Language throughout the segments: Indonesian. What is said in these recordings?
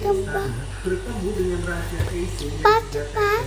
tempat bertemu dengan Raja Ace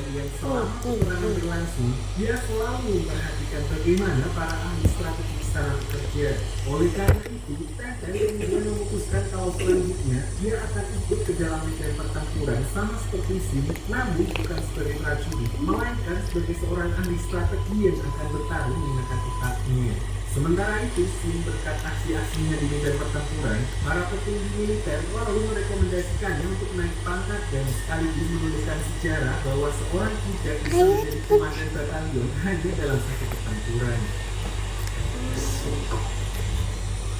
yang selama peperangan berlangsung, dia selalu memperhatikan bagaimana para ahli strategi istana bekerja. Oleh karena itu, Tete kemudian memutuskan kalau selanjutnya dia akan ikut ke dalam medan pertempuran sama seperti Sim, namun bukan sebagai prajurit, melainkan sebagai seorang ahli strategi yang akan bertarung dengan otaknya. Sementara itu, Sim berkat aksi-aksinya di medan pertempuran, para petinggi militer lalu merekomendasikannya untuk naik pangkat dan sekaligus menuliskan sejarah bahwa seorang tidak bisa menjadi komandan batalion hanya dalam satu pertempuran.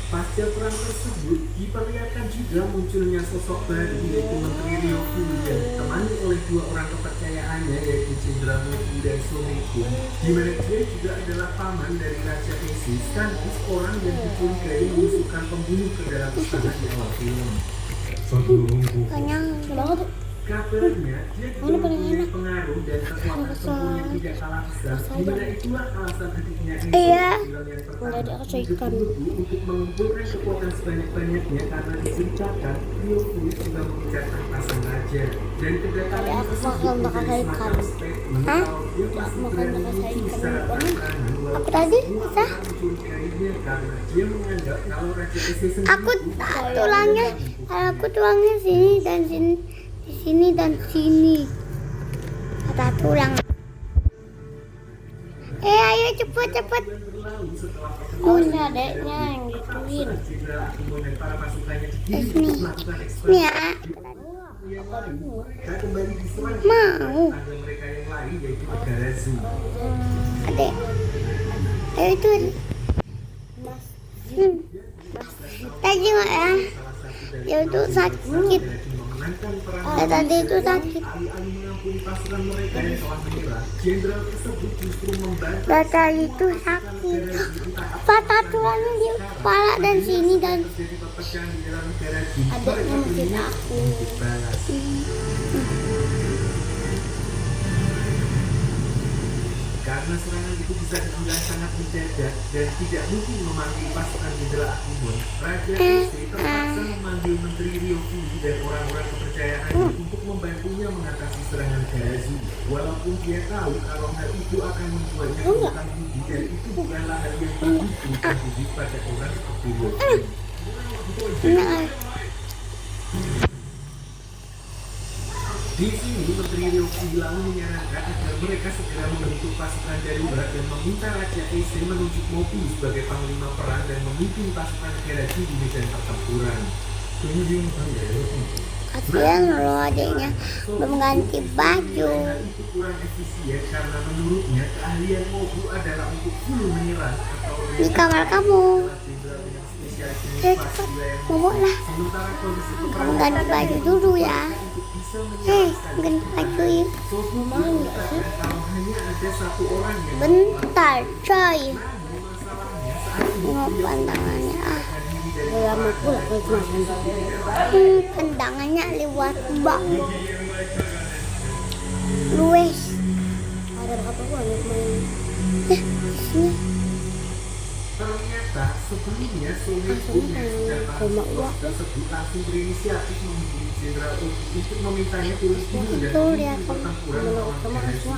Pasca perang tersebut, diperlihatkan juga munculnya sosok baru yaitu Menteri Ryoku yang ditemani oleh dua orang kepercayaannya yaitu Jenderal Mobu dan Somekun, di mana dia juga adalah paman dari Raja Ace sekaligus orang yang dicurigai memasukkan pembunuh ke dalam istana di awal film. kenyang banget. Kabarnya, dia juga mempunyai pengaruh dan kekuatan tempur yang tidak kalah besar, di mana itulah alasan adiknya Ace yang pertama untuk mengumpulkan kekuatan sebanyak-banyaknya karena diceritakan Ryoku juga mengejar sang raja dan kedatangan tersebut menjadi semacam statement kalau dia masih berani muncul secara terang-terangan Apa tadi? Bisa? mencurigainya karena dia menganggap kalau Raja Ace sendiri Aku tulangnya sini dan sini, di sini dan sini. Kata tulang. Ayo cepet. Ini adeknya yang gituin. Sini ya. Mau. Adek. Ayo itu. Tadi nggak ya? Ya itu sakit. Tadi itu sakit. Data itu sakit. Patah tulangnya di kepala dan sini dan adiknya mungkin aku. Karena serangan itu bisa dibilang sangat mendadak dan tidak mungkin memanggil pasukan Jenderal Akumon, Raja Ace terpaksa memanggil Menteri Ryoku dan orang-orang kepercayaannya untuk membantunya mengatasi serangan Garazu. Walaupun dia tahu kalau hal itu akan membuatnya berhutang budi dan itu bukanlah hal yang bagus untuk budi pada orang seperti Ryoku. Di sini, Menteri Ryoku lalu menyarankan agar mereka segera membentuk pasukan darurat dan meminta Raja Ace menunjuk Mobu sebagai panglima perang dan memimpin pasukan Garazu di medan pertempuran. Kasihan loh adiknya belum ganti baju. Itu kurang efisien karena menurutnya keahlian Mobu adalah untuk full menyerang atau Di kamar kamu. Cepat, bobo lah. sementara kondisi Kamu ganti baju dulu ya. Ganti baju yuk. kalau hanya ada satu orang yang Bentar, coy. Tengok pandangannya Lama pula kalau pandangannya lewat bak. Luwes. ada apa banyak main. Sini. ternyata sebelumnya Somekun yang sudah tahu tersebut langsung berinisiatif menghubungi Jenderal Oki untuk memintanya turun gunung dan memimpin pertempuran melawan Garazu.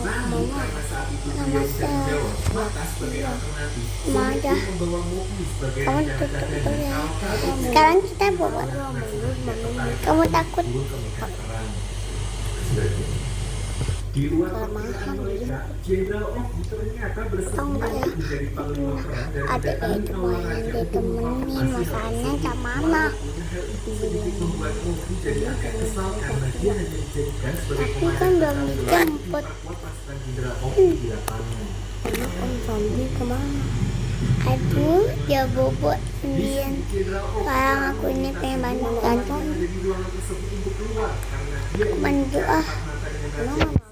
Namun karena saat itu beliau tidak menjawab, maka sebagai alternatif Somekun membawa Mobu sebagai rencana dagangan kalau Sekarang kita bawa. Kamu takut? turun ke medan perang. Di luar perkiraan mereka, Jenderal Oki ternyata bersedia untuk menjadi panglima perang dan Adiknya mendatangi itu awal yang Raja ditemenin masalahnya sama mama. hal itu sedikit membuat Mobu jadi agak kesal karena dia hanya dijadikan sebagai Tapi kan belum dijemput. memperkuat pasukan Jenderal Oki di lapangan. Om zombie kemana? Aduh, dia bobot sendirian. Jenderal Oki Sekarang aku ini pengen bantu gantung. ada di ruangan tersebut untuk keluar karena dia Bantu ah. mata dengan Raja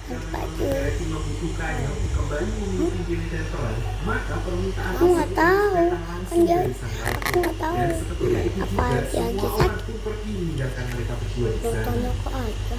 Ganti baju. Garazu membutuhkannya untuk kembali memimpin di medan perang, maka permintaan Aku nggak tahu. datang Kan dia, dari sang raja. aku nggak tahu Dan seketika itu apa juga dia lagi semua orang sakit. pun pergi meninggalkan mereka berdua di sana. Tanya kok aja.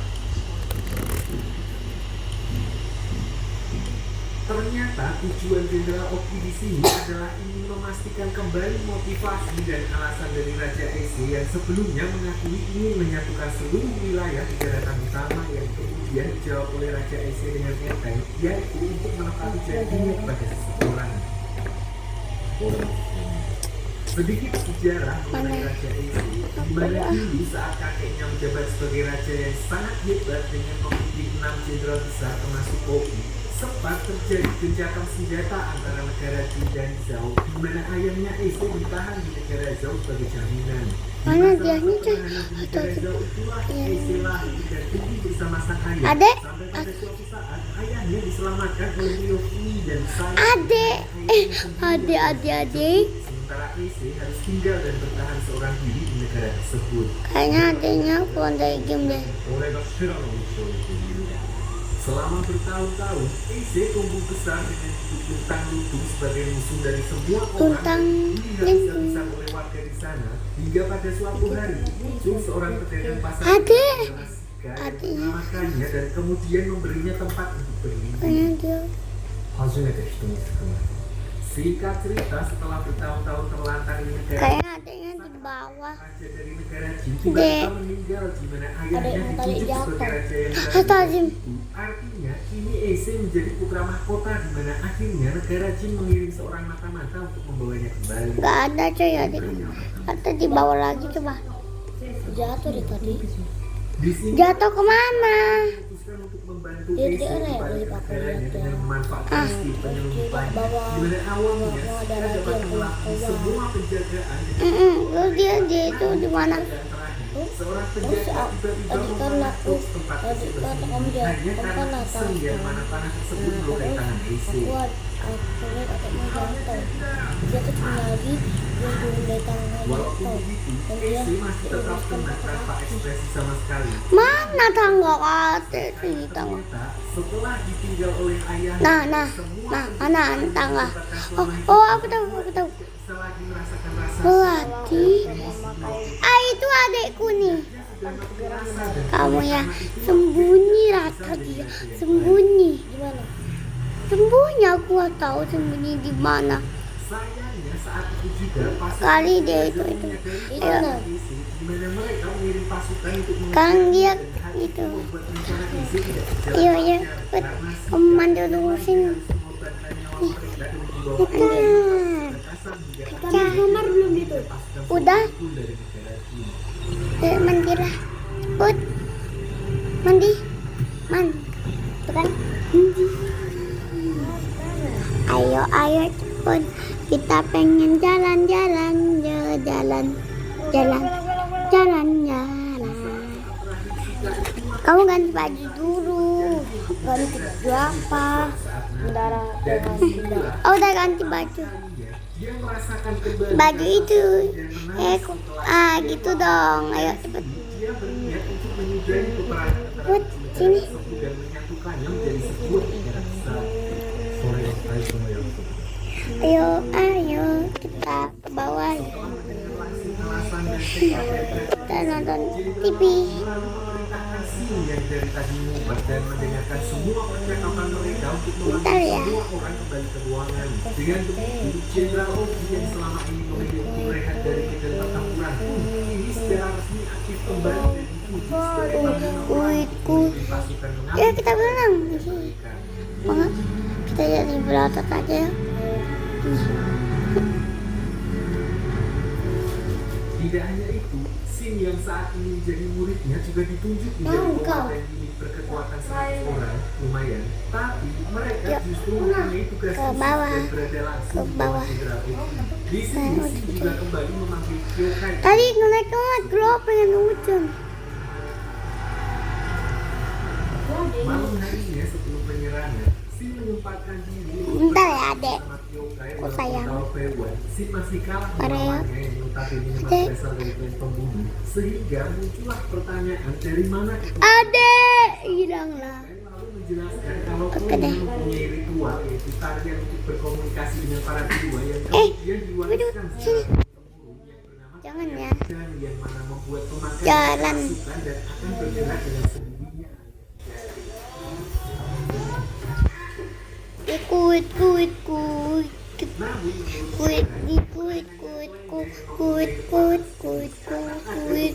Ternyata tujuan Jenderal Oki di sini adalah ingin memastikan kembali motivasi dan alasan dari Raja Eze yang sebelumnya mengakui ingin menyatukan seluruh wilayah di daratan utama yang kemudian dijawab oleh Raja Eze dengan enteng, yaitu untuk menepati janjinya kepada seseorang. Sedikit sejarah mengenai Raja Eze, di mana dulu saat kakeknya menjabat sebagai raja yang sangat hebat dengan memimpin 6 jenderal besar termasuk Oki, sempat terjadi gencatan senjata antara negara Jin dan Zhao, di mana ayahnya Eze ditahan di negara Zhao sebagai jaminan. Mana dia nih Di negara Zhao itulah Eze lahir dan tumbuh bersama sang ayah. Adek. Sampai pada suatu saat ayahnya diselamatkan oleh Ryoki dan saya. Adik. Sementara Eze harus tinggal dan bertahan seorang diri di negara tersebut. Kayaknya adiknya keluar dari game deh. Selama bertahun-tahun, Eze tumbuh besar dengan hidup luntang lantung sebagai musuh dari semua orang Luntang yang bisa oleh warga di sana. Hingga pada suatu hari muncul seorang pedagang pasar Adik. yang menamakannya dan kemudian memberinya tempat untuk berlindung. Kayaknya dia. Singkat cerita, setelah bertahun-tahun terlantar di negara Kayaknya adiknya di bawah. raja dari negara Jin tiba-tiba meninggal di mana ayahnya ditunjuk sebagai raja yang Astagfirullah. itu. Artinya kini Eze menjadi putra mahkota di mana akhirnya negara Jin mengirim seorang mata-mata untuk membawanya kembali. Gak ada coy adiknya. Atau di bawah lagi coba. Jatuh deh tadi. Di sini Jatuh kemana? memutuskan untuk membantu Dia Eze tidak kepada dari negaranya pakai dengan memanfaatkan skill penyelundupan bawa di mana awalnya bawa mereka darah dapat dia melakukan bawa. semua penjagaan Terus dia itu di mana? dan terakhir seorang Terus penjaga tiba-tiba tadi kan aku membentuk tempat tadi tersebut kan kamu hanya kamu karena kan iseng datang. yang mana panah tersebut Nah, melukai terus tangan Eze. aku lihat kakaknya jatuh. Dia kecil lagi dia turun dari tangan Walaupun jatuh. begitu, Dan dia Eze masih tetap tenang tanpa ekspresi sama sekali. Mana tangga adik sih tangga? Ternyata setelah ditinggal oleh ayah, Mana tangga? Oh aku tahu. bisa lagi merasakan rasa Berarti itu adikku nih. Kamu ya sembunyi rata dia, sembunyi. gimana? Sembunyi aku nggak tahu sembunyi di mana. sayangnya saat itu juga pasukan Kali dia itu. menyadari Ayo. Eze, di mana mereka mengirim pasukan untuk Kan dia dan hal itu. membuat rencana Eze tidak berjalan Iya, lancar bet. karena Om mandu dulu sini. harus mengorbankan nyawa mereka demi membawa Nah, batasan hingga Cah, Kamar belum gitu. udah. pun dari negara Cina. Mandi lah. Put. Mandi. Bukan. Mandi. Ayo cepet. Kita pengen jalan. Kamu ganti baju dulu. Ganti baju apa? Darah dengan darah. Oh, udah ganti baju. Dia merasakan kembali Baju itu. Gitu dong. Ayo cepet. dia berniat untuk menyudahi peperangan antara Put, sini. tersebut dan menyatukannya menjadi sebuah negara besar. Ayo kita ke bawah ya. Alasan dan tekad Kita nonton TV. lalu memerintahkan Sin yang dari tadi ngumpet dan mendengarkan semua percakapan mereka untuk Bentar memanggil ya. semua orang kembali ke ruangan. Dengan begitu, Jenderal Oki yang selama ini memilih untuk rehat dari kegiatan pertempuran pun kini secara resmi aktif kembali dan dipuji sebagai panglima Uitku. pasukan Ya kita berenang. mereka. Banget. Kita jadi berotot aja ya. Tidak hanya itu, Sin yang saat ini menjadi muridnya juga ditunjuk menjadi komandan unit berkekuatan 100 orang, lumayan. Tapi mereka Yuk, justru mempunyai tugas ke khusus bawah. dan berada langsung Ke di bawah. bawah Jenderal Oki. Di sini Sin juga kembali memanggil Kyokai. Tadi naik keluar pengen hujan. Malam harinya sebelum penyerangan, Sin menyempatkan diri Bentar ya adek. sama Kyokai Oh, sayang. Sin masih kalah Pada ya. melawannya yang notabene memang Adek. berasal dari klan pembunuh. Sehingga muncullah pertanyaan dari mana Adek hilang lah. lalu menjelaskan kalau Oke Klan deh. mempunyai ritual yaitu tarian untuk berkomunikasi dengan para dewa yang Eh, kemudian diwariskan sini. secara temurun yang bernama Jangan ya. dan yang mana membuat pemakai Jalan. pasukan dan akan bergerak dengan sendirinya. Ikut. Namun menurut Kuit, sejarah, kuit.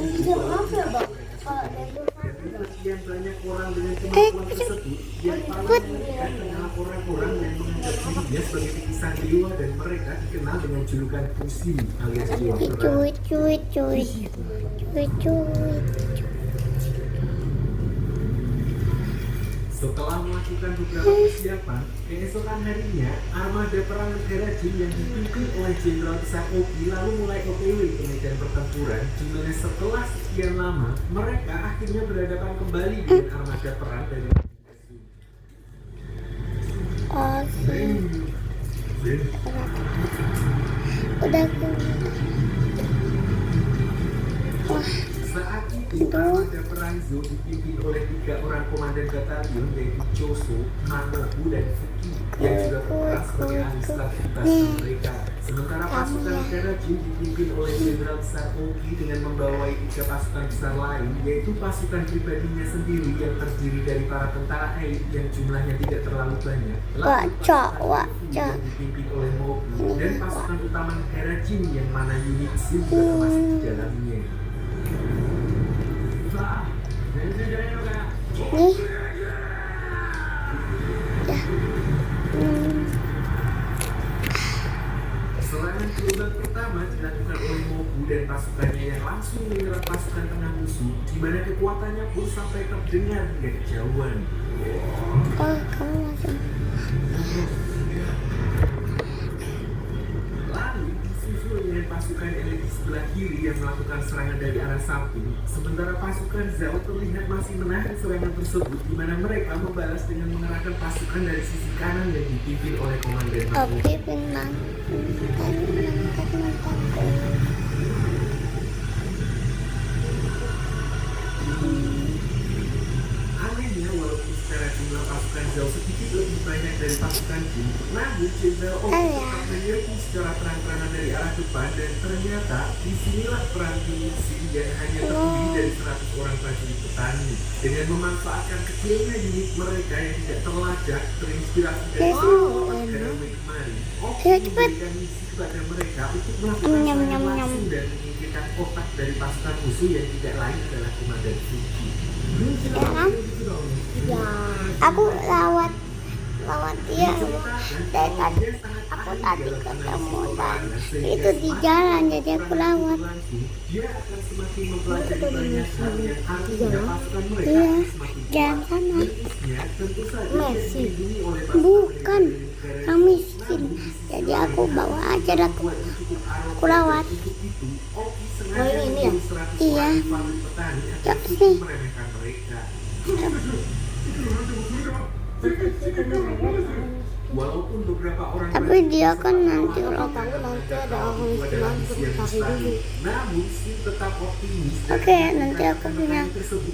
Bisa maaf ya bang, kalau dari dari sekian banyak orang dengan kemampuan tersebut, yang paling mengerikan adalah orang-orang yang menganggap dirinya sebagai bingkisan dewa dan mereka dikenal dengan julukan Pusi alias dewa perang. Cuit. Setelah melakukan beberapa persiapan, keesokan harinya, armada perang negara Jin yang dipimpin oleh Jenderal Besar Ogi lalu mulai OTW ke medan pertempuran, di mana setelah sekian lama, mereka akhirnya berhadapan kembali dengan armada perang dari Jin. Oh, Zin, udah saat itu, armada perang Zhou dipimpin oleh 3 orang komandan batalion yaitu Choso, Manobu, dan Fuki yang juga berperan sebagai ahli strategi mereka. Sementara pasukan negara Jin dipimpin oleh Jenderal Besar Ogi dengan membawai 3 pasukan besar lain, yaitu pasukan pribadinya sendiri yang terdiri dari para tentara elit yang jumlahnya tidak terlalu banyak. Lalu pasukan Fuki yang dipimpin oleh Mobu dan pasukan utama negara Jin yang mana unit Jin juga termasuk di dalamnya. nih. Serangan gelombang pertama dilakukan oleh Mobu dan pasukannya yang langsung menyerang pasukan tengah musuh, di mana kekuatannya pun sampai terdengar hingga kejauhan. Oh, kamu langsung. Lalu disusul dengan pasukan elit di sebelah kiri yang melakukan serangan dari arah samping, sementara pasukan Zhao terlihat masih menahan serangan tersebut, di mana mereka membalas dengan mengerahkan pasukan dari sisi kanan yang dipimpin oleh komandan Mobu. Oke, benang. Anehnya, walaupun secara jumlah pasukan Zhao sedikit lebih banyak dari pasukan Jin, namun Jenderal Ogi tetap menyerbu secara terang-terangan dari arah depan, dan ternyata disinilah peran unit Jin yang hanya terdiri dari 100 orang prajurit petani. Dengan memanfaatkan kecilnya unit mereka yang tidak terlacak, terinspirasi dari pengalaman Garawei kemarin, Ogi memberikan misi kepada mereka untuk melakukan serangan langsung dan menyingkirkan kotak dari pasukan musuh yang tidak lain adalah komandan Fuki. Ya kan? ya. Aku lawat dia. Dari tadi aku tadi ketemu dan itu di jalan, jadi aku lawat. Dia akan semakin mempelajari banyak hal yang artinya pasukan mereka Iya, akan semakin jalan kuat. sana. Jenisnya tentu saja Messi. dilindungi oleh pasukan Bukan, dari negara yang miskin. Jadi aku bawa aja dah aku lawat. Untuk itu, Ogi Oh, sengaja ini ya? mengirim 100 Iya. orang prajurit petani Ya, agar sih. Fuki meremehkan mereka. Walaupun beberapa orang Tapi dia kan nanti Tahu nanti ada orang Islam terus cari dulu. namun Shin tetap optimis. Oke, nanti aku punya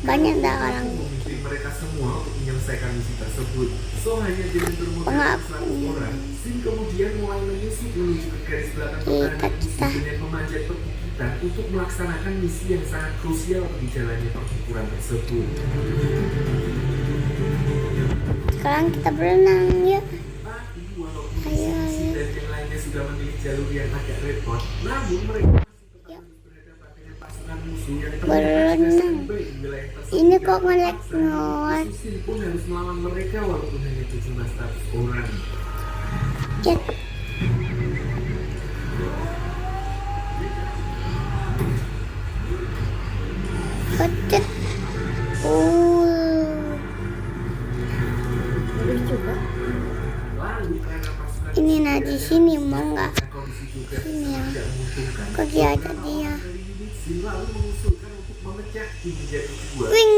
banyak dah orang. Memimpin mereka semua untuk menyelesaikan misi tersebut. So hanya dengan bermodal Pengaku. 100 orang, Shin kemudian mulai menyusup menuju ke garis belakang pertahanan musuh dengan memanjat perbukitan untuk melaksanakan misi yang sangat krusial bagi jalannya pertempuran tersebut. Sekarang kita berenang yuk. Tapi walaupun Ayo, misi ayo. dan yang lainnya sudah memilih jalur yang agak repot, namun mereka masih tetap Yuk. harus berhadapan dengan pasukan musuh yang terlihat Berenang. sudah standby di wilayah tersebut. Ini yang kok nge-lag terpaksa banget. Shin pun harus melawan mereka walaupun hanya 1700 orang. Ya. Kecet. Bagus juga. Lalu karena pasukan Ini nah di sini mau nggak? kondisi juga Sini ya. tidak menguntungkan, Pergi aja dia. dari unit Shin lalu mengusulkan untuk memecah tim menjadi dua. Wing.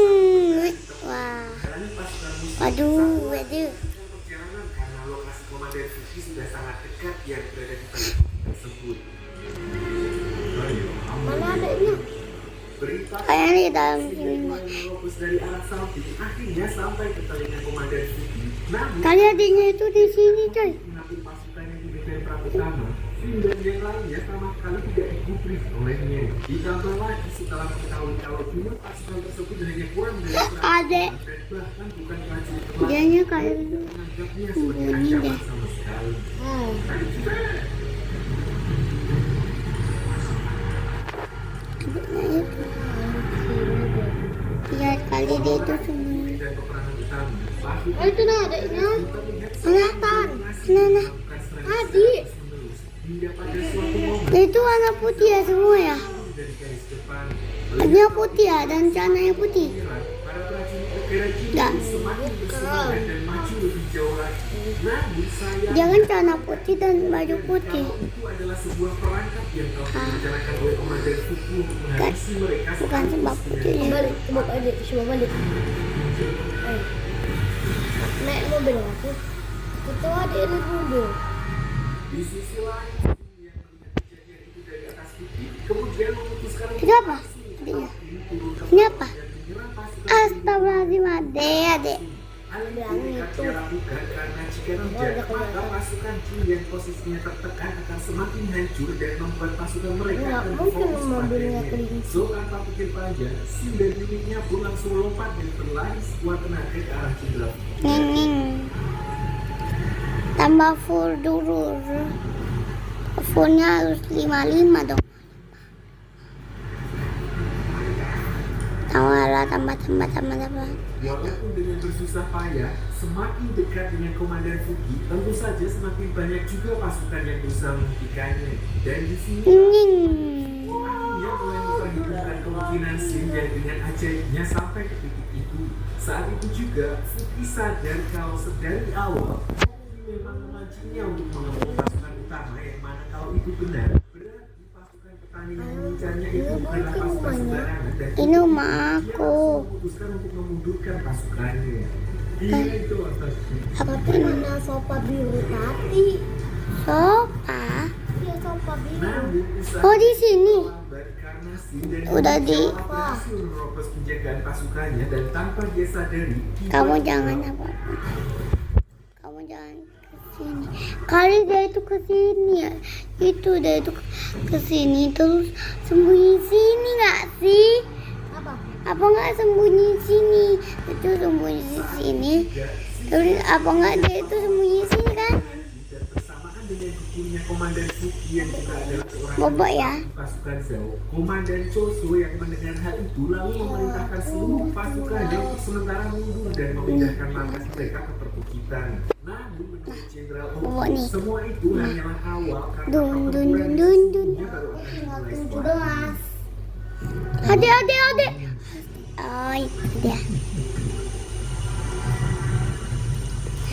Wah. Karena pasukan musuh Waduh. perjalanan karena lokasi komandan Fuki sudah sangat dekat yang berada di balik bukit tersebut. Mana adanya? Berita Kayaknya di dalam Fuki sini. mulai menerobos dari arah samping, akhirnya sampai ke telinga komandan Fuki. Namun Kali adiknya itu di sini coy. mengatur pasukannya di medan perang utama, Shin dan yang lainnya sama sekali tidak digubris olehnya. Ditambah lagi setelah mengetahui kalau jumlah pasukan tersebut hanya kurang dari 100 Adek. dan bahkan bukan prajurit Dianya terlatih, kayak tidak menganggapnya sebagai bunyi ancaman deh. sama sekali. Adiknya itu. Iya kali dia itu sembunyi. Dan peperangan utama, pasukan Oh, itu nah adiknya. terlihat Kelihatan. Nah, Adik. hingga pada suatu momen itu warna putih ya semua ya. dari garis depan. Bajunya putih ya dan celananya putih. Para prajurit negara Cina Enggak. semakin bersemangat dan maju lebih jauh lagi. Namun sayang, Dia kan celana putih dan baju putih. kalau itu adalah sebuah perangkap yang telah direncanakan oleh komandan suku untuk menghabisi mereka Bukan sebab putihnya. Balik, coba balik, coba balik. Naik mobil aku. Itu adik naik mobil. Di sisi lain, yang melihat kejadian itu dari atas bukit, kemudian memutuskan Itu apa? Adiknya. Ini apa? Astagfirullahaladzim adek. Dilakukan karena jika tidak, maka pasukan Jin yang posisinya tertekan akan semakin hancur dan membuat pasukan mereka Nggak akan mungkin berfokus mobilnya padanya. kelinci. So tanpa pikir panjang, Shin dan unitnya pun langsung lompat dan berlari sekuat tenaga ke arah Jenderal. Nging. Tambah full dulu. Fullnya harus 55 dong. Tambah. Walaupun dengan bersusah payah, semakin dekat dengan Komandan Fuki, tentu saja semakin banyak juga pasukan yang berusaha menghentikannya. Dan di sini Nging. akhirnya mulai memperhitungkan kemungkinan Shin yang dengan ajaibnya sampai ke titik itu. Saat itu juga Fuki sadar kalau sedari awal Fuki memang memancingnya untuk mengambil pasukan utama yang mana kalau itu benar berarti pasukan petani yang mengincarnya itu bukanlah pasukan sembarangan dan Ini rumah dia aku. langsung memutuskan untuk memundurkan pasukannya. Iya itu atasnya. Apa Ini ini? nah sofa biru tadi. Sofa. Iya sofa biru. Namun usaha Oh di sini. lambat karena Shin dan Udah Yuri di- telah berhasil menerobos penjagaan pasukannya dan tanpa dia sadari Kamu jangan apa? Kamu jangan ke sini. Kali dia itu ke sini ya. Itu dia itu ke sini terus sembunyi sini nggak sih? Apa? Apa nggak sembunyi sini? Itu sembunyi di sini. Terus apa nggak dia itu sembunyi sini kan? dan bersamaan dengan gurunya Komandan Fuki yang juga adalah seorang Bobok ya. pasukan Zhao, Komandan Choso yang mendengar hal itu lalu memerintahkan seluruh pasukannya untuk sementara mundur dan memindahkan markas mereka ke perbukitan. Namun menurut Jenderal Bobok Oki, nih. semua itu hanyalah awal karena Dun, dun, pertempuran dun, dun. sesungguhnya baru akan dimulai 17. Adik. Oh itu dia.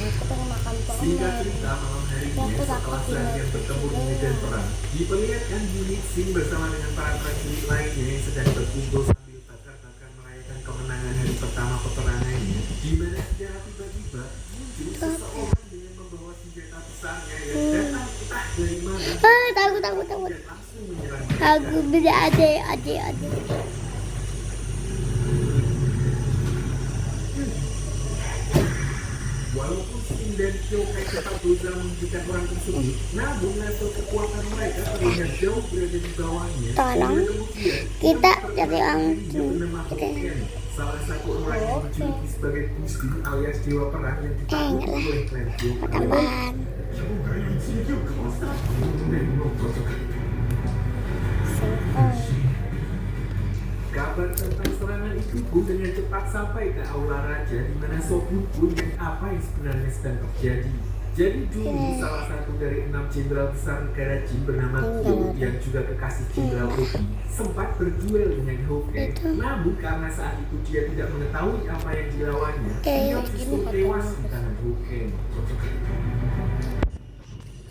Aku pengen makan Singkat permen. cerita malam harinya Aku setelah takut seharian bertempur di medan perang, diperlihatkan unit Shin bersama dengan para prajurit lainnya yang sedang berkumpul sambil bakar-bakar merayakan kemenangan hari pertama peperangannya, di mana secara tiba-tiba muncul seseorang dengan membawa senjata besarnya yang datang entah dari mana Takut. dan langsung menyerang Aku beda adik. Walaupun Shin dan Kyokai tetap berusaha menghentikan orang tersebut, namun level kekuatan mereka terlihat jauh berada di bawahnya. Tolong. Sehingga kemudian Kita mereka jadi orang dirinya bernama Hoken, salah satu orang yang dijuluki sebagai Gusti alias dewa perang yang ditakuti enggak lah. oleh klan Kyokai. Tambahan. Kabar tentang serangan itu pun dengan cepat sampai ke aula raja di mana Sobun pun dan apa yang sebenarnya sedang terjadi. Jadi dulu salah satu dari 6 jenderal besar negara Jin bernama Kyo yang juga kekasih jenderal Oki sempat berduel dengan Hoken. Namun karena saat itu dia tidak mengetahui apa yang dilawannya, dia justru tewas di tangan Hoken.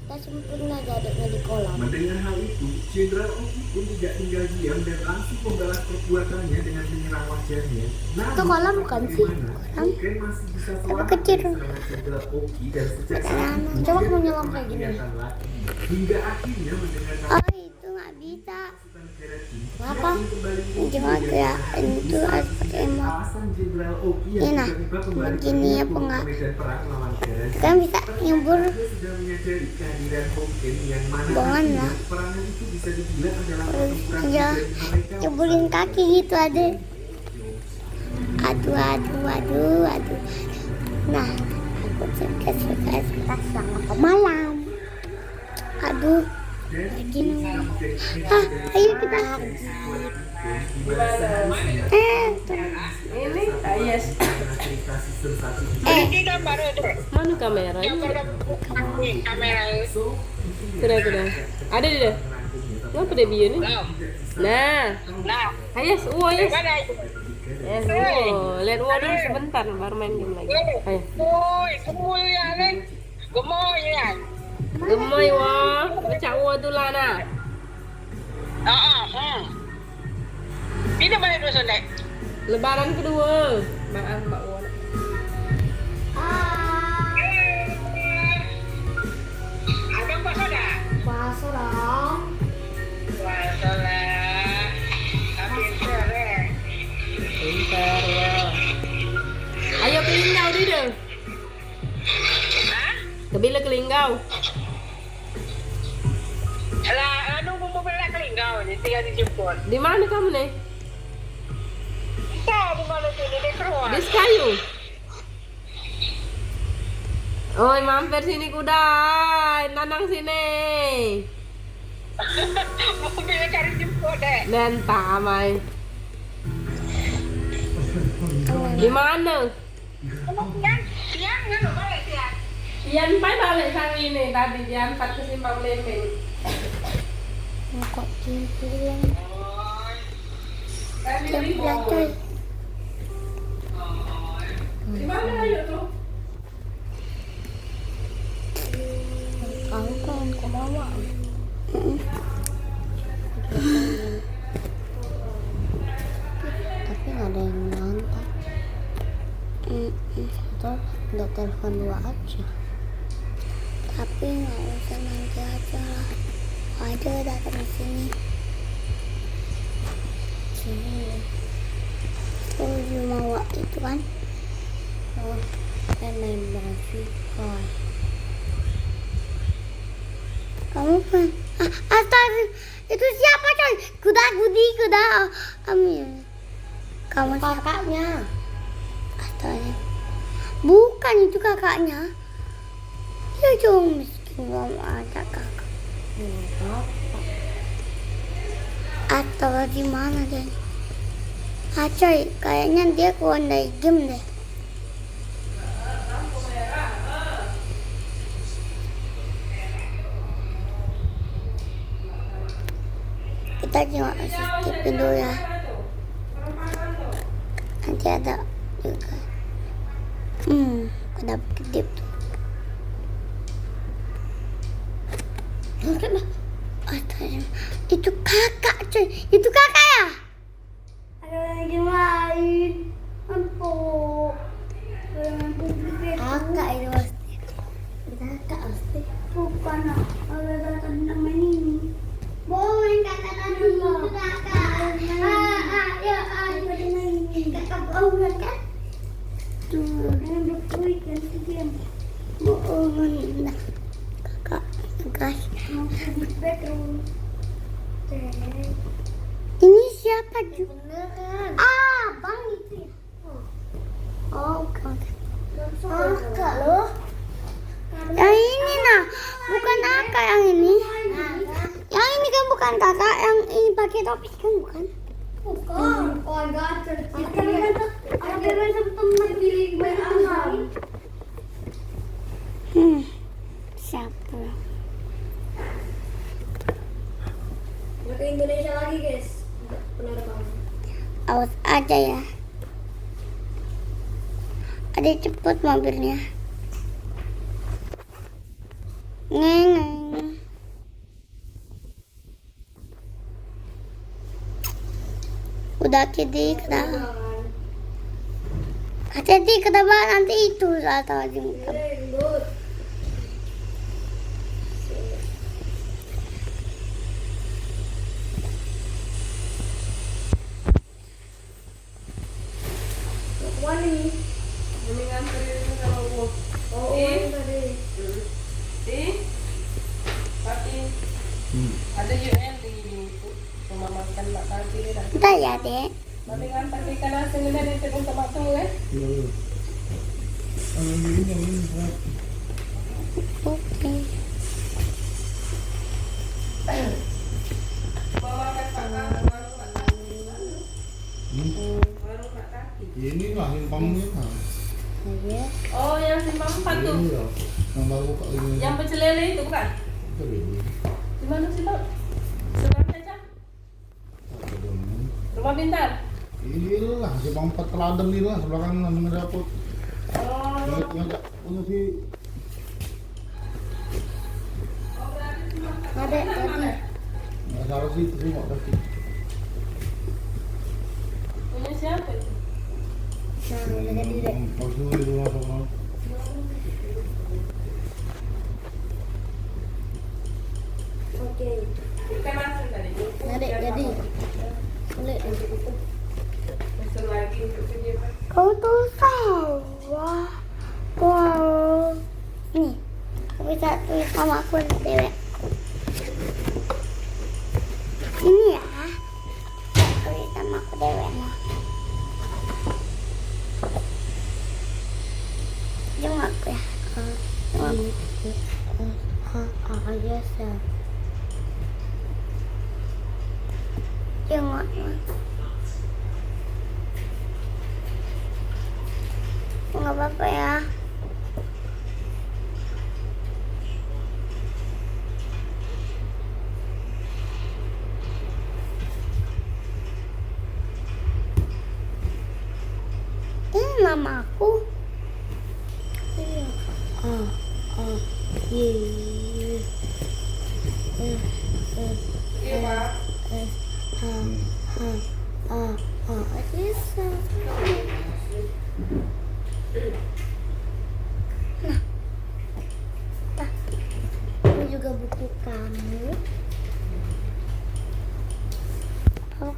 Kita sempurna aja adiknya di kolam. Mendengar hal itu, Jenderal Oki pun tidak tinggal diam dan langsung membalas perbuatannya dengan menyerang wajahnya. Namun, Itu kolam bukan sih? bagaimana, Hoken masih bisa selamat kecil. dari serangan Jenderal Oki dan sejak saat itu Coba dia kamu tidak nyelam pernah kayak gini. kelihatan lagi. Hingga akhirnya mendengar Oh itu nggak bisa. bisa. Kenapa? Cuma kayak itu harus pakai emot. Ini nah, begini apa enggak? Kan bisa nyebur bongan lah. Terus ya nyeburin kaki gitu ada. Aduh. Nah, aku suka sama malam. Aduh. Gini. Ayo kita. Ini Ayas. Mana kamera? Kuda. Ada di dah. Ngapa dia biar ni? Nah. Ayas, Ayas. Yes, lihat dulu sebentar baru main game lagi. Ayo. Gemoy wah, macam tu lah nah. Pindah balik dulu Sundai. Lebaran kedua, Mbak Wan. Abang puasa dah? Puasa dong. Puasa lah. Pintar Pintar wah. Ayo ke Linggau dia. Kebila ke Linggau. Lah, nunggu mobil nak Linggau ni, tinggal dijemput. Di mana kamu nih? Tahu di mana tu dia keluar. Di Sekayu. Oi, mampir sini Kudai, Nanang sini. Mobil cari jemput deh. Nenta mai. Di mana? Siang kan balik siang. Ian pai balik sang ini tadi dia 4 ke Simpang Lempeng. Kok pulang? Jam Belajar. Di mana ayo tuh? Kamu kan ke bawah. Tapi nggak ada yang nonton. Atau udah telepon dua aja. Tapi nggak usah nanti aja lah. Ada datang ke sini. Sini. Tuh Jumawa itu kan. Oh, kan main Brafikon. Kamu kan? Astaga, itu siapa coy? Kuda. Amir. Kamu siapa? Kakaknya. Astaga. Bukan itu kakaknya. Dia cuma miskin belum ada kakak. Atau di mana dia? Coy, kayaknya dia keluar dari game deh. Kita cuma skipin dulu ya. Nanti ada juga. Ada kedip tuh. Itu kakak coy. Itu kakak ya? Ada lagi lain. Empuk. Kakak itu pasti. Kakak pasti. Bukan ada datang nama ini. Bohong kakak tadi itu kakak. Ya kakak bohong kan? Tuh, yang berkuih kan sekian. Bohong kakak guys. Ini siapa juga? Beneran. Bang itu ya. Oh, Kakak loh. yang ini nah, bukan kakak yang ini. Yang ini kan bukan kakak, yang ini pakai topi kan bukan? Bukan. Keluarga cerita. Akhirnya teman pilih banyak. Siapa? Udah ke Indonesia lagi guys. Penerbangan. Awas aja ya. Ada cepet mobilnya. Ngeng. Udah kedi kena. Hati-hati kenapa nanti itu atau jemput. makan mak tadi dia dah. Bentar ya, Dek. Mami ngantar ke ikan asin ni dah dia untuk mak tu eh. Oke. Bawa makan mak warung mak tadi. Warung mak tadi. Ini lah simpang ini lah. Aja. Oh, yang simpang 4 tu. Ini lah. Yang baru buka ini. Yang pecel lele itu bukan? Itu dia. Di mana sih, Pak? Sebelah saja. Rumah Bintang. Ini lah simpang 4 teladan ini lah sebelah kanan langsung ada dapur. Oh. Ngajak punya si Ada tadi. nggak salah sih itu semua pasti. Punya siapa itu? Nah, udah jadi deh. Maksudnya di rumah sama. Oke. Ikan asin tadi. Ada jadi. Boleh. Besar lagi untuk dia, Pak. Kau tuh sawah. Wow. Nih, aku bisa tulis sama aku Dewe. Ini ya. Tulis sama aku Dewe. Jom aku ya. Biasa. Jom aku. Nggak apa-apa ya. Ini nama aku. Ye. Iya, Pak. Bisa. Ini juga buku kamu. Oh,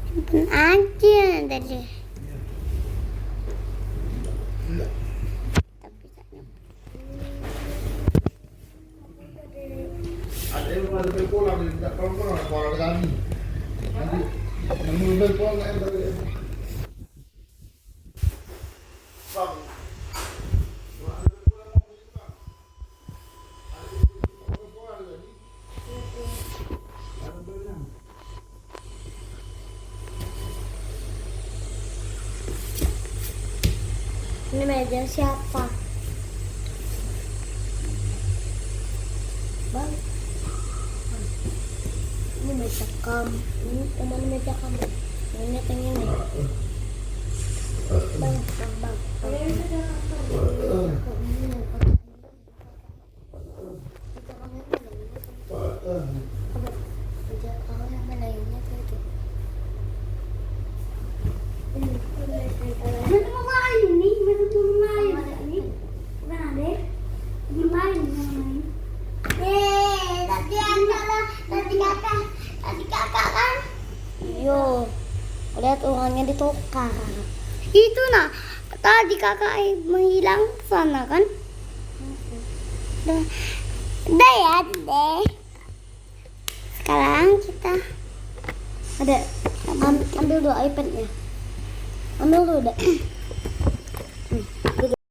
simpen aja tadi. Tapi saya Ada yang ada pulang tidak kalau suara kami. Nanti yang mulai pulang nggak ada. Bang. Ini meja siapa? Bang. Ini meja kamu. Ini teman meja kamu. Ini pengen nih. Bang. Meja kamu yang mana ini tuh itu? Ada mau lain nih, ada belum lain ini. Bukan ada? Belum lain, belum lain. Tadi adalah tadi kakak kan? Yo, lihat uangnya ditukar. Itu nah, tadi kakak menghilang sana kan? Udah ya, deh. Sekarang kita Ada. Ambil dulu iPad-nya. Ambil dulu, Dek.